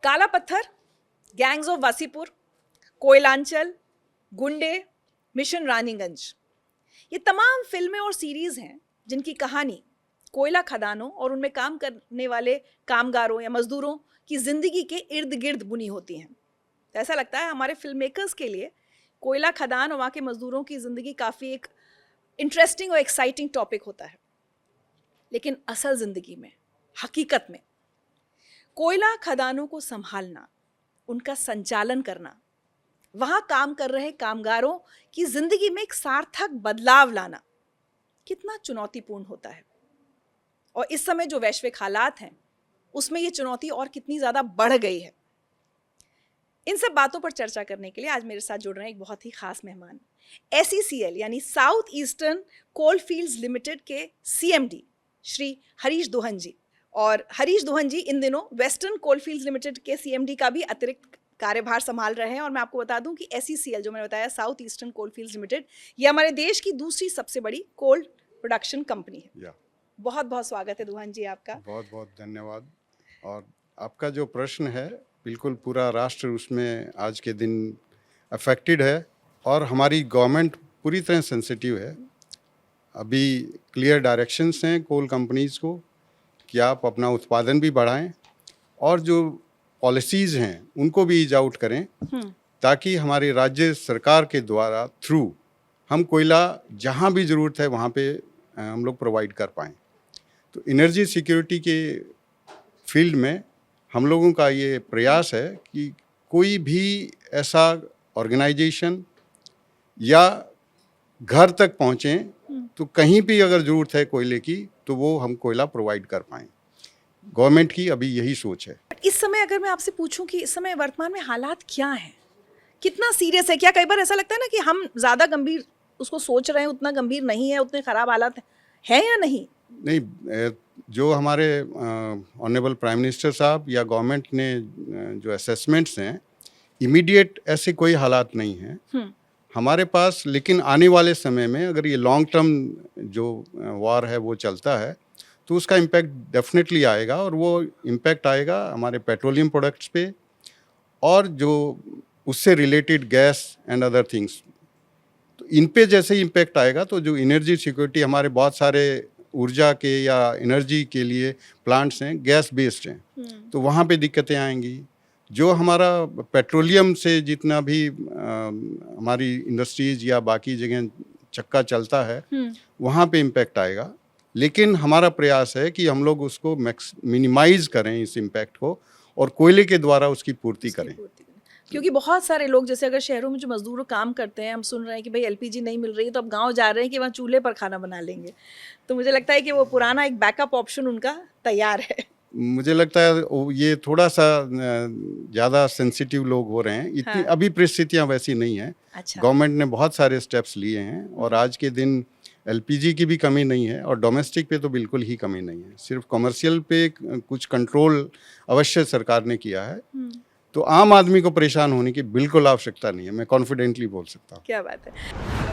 काला पत्थर, gangs of Wasseypur, Koylanchal, गुंडे, मिशन रानीगंज, ये तमाम फिल्में और सीरीज हैं जिनकी कहानी कोयला खदानों और उनमें काम करने वाले कामगारों या मजदूरों की जिंदगी के इर्द गिर्द बुनी होती हैं। तो ऐसा लगता है हमारे फिल्म मेकर्स के लिए कोयला खदान और वहाँ के मजदूरों की जिंदगी काफ़ी एक इंटरेस्टिंग और एक्साइटिंग टॉपिक होता है। लेकिन असल जिंदगी में, हकीकत में, कोयला खदानों को संभालना, उनका संचालन करना, वहाँ काम कर रहे कामगारों की जिंदगी में एक सार्थक बदलाव लाना कितना चुनौतीपूर्ण होता है। और इस समय जो वैश्विक हालात हैं उसमें ये चुनौती और कितनी ज़्यादा बढ़ गई है। इन सब बातों पर चर्चा करने के लिए आज मेरे साथ जुड़ रहे हैं एक बहुत ही खास मेहमान, SECL यानी साउथ ईस्टर्न कोल फील्ड्स लिमिटेड के CMD श्री हरीश दोहन जी। और हरीश दोहन जी इन दिनों वेस्टर्न कोल फील्ड्स लिमिटेड के CMD का भी अतिरिक्त कार्यभार संभाल रहे हैं। और मैं आपको बता दूं कि SECL जो मैंने बताया, साउथ ईस्टर्न कोल फील्ड्स लिमिटेड, ये हमारे देश की दूसरी सबसे बड़ी कोल प्रोडक्शन कंपनी है। बहुत बहुत स्वागत है दोहन जी आपका। बहुत बहुत धन्यवाद। और आपका जो प्रश्न है, बिल्कुल पूरा राष्ट्र उसमें आज के दिन अफेक्टेड है और हमारी गवर्नमेंट पूरी तरह सेंसिटिव है। अभी क्लियर डायरेक्शंस हैं कोल कंपनीज़ को कि आप अपना उत्पादन भी बढ़ाएं और जो पॉलिसीज़ हैं उनको भी ईज आउट करें, ताकि हमारी राज्य सरकार के द्वारा थ्रू हम कोयला जहाँ भी ज़रूरत है वहाँ पे हम लोग प्रोवाइड कर पाएँ। तो एनर्जी सिक्योरिटी के फील्ड में हम लोगों का ये प्रयास है कि कोई भी ऐसा ऑर्गेनाइजेशन या घर तक पहुँचें तो कहीं भी अगर ज़रूरत है कोयले की तो वो हम कोयला प्रोवाइड कर पाएँ। गवर्नमेंट की अभी यही सोच है। इस समय अगर मैं आपसे पूछूं कि इस समय वर्तमान में हालात क्या हैं, कितना सीरियस है? क्या कई बार ऐसा लगता है ना कि हम ज़्यादा गंभीर उसको सोच रहे हैं, उतना गंभीर नहीं है, उतने ख़राब हालात हैं या नहीं? नहीं, जो हमारे ऑनरेबल प्राइम मिनिस्टर साहब या गवर्नमेंट ने जो असेसमेंट्स हैं, इमीडिएट ऐसे कोई हालात नहीं हैं हमारे पास। लेकिन आने वाले समय में अगर ये लॉन्ग टर्म जो वॉर है वो चलता है तो उसका इम्पैक्ट डेफिनेटली आएगा, और वो इम्पैक्ट आएगा हमारे पेट्रोलियम प्रोडक्ट्स पे और जो उससे related gas and other things. तो इन पे जैसे ही इम्पैक्ट आएगा तो जो एनर्जी सिक्योरिटी, हमारे बहुत सारे ऊर्जा के या एनर्जी के लिए प्लांट्स हैं गैस बेस्ड हैं, तो वहाँ पे दिक्कतें आएंगी। जो हमारा पेट्रोलियम से जितना भी हमारी इंडस्ट्रीज या बाकी जगह चक्का चलता है वहाँ पे इम्पैक्ट आएगा। लेकिन हमारा प्रयास है कि हम लोग उसको मिनिमाइज करें इस इम्पैक्ट को और कोयले के द्वारा उसकी पूर्ति करें। क्योंकि बहुत सारे लोग, जैसे अगर शहरों में जो मजदूर काम करते हैं, हम सुन रहे हैं कि भाई LPG नहीं मिल रही है तो अब गांव जा रहे हैं कि वहाँ चूल्हे पर खाना बना लेंगे। तो मुझे लगता है कि वो पुराना एक बैकअप ऑप्शन उनका तैयार है। मुझे लगता है ये थोड़ा सा ज़्यादा सेंसिटिव लोग हो रहे हैं। इतनी अभी परिस्थितियाँ वैसी नहीं हैं। अच्छा। गवर्नमेंट ने बहुत सारे स्टेप्स लिए हैं और आज के दिन LPG की भी कमी नहीं है और डोमेस्टिक पे तो बिल्कुल ही कमी नहीं है। सिर्फ कमर्शियल पे कुछ कंट्रोल अवश्य सरकार ने किया है। तो आम आदमी को परेशान होने की बिल्कुल आवश्यकता नहीं है, मैं कॉन्फिडेंटली बोल सकता हूँ। क्या बात है।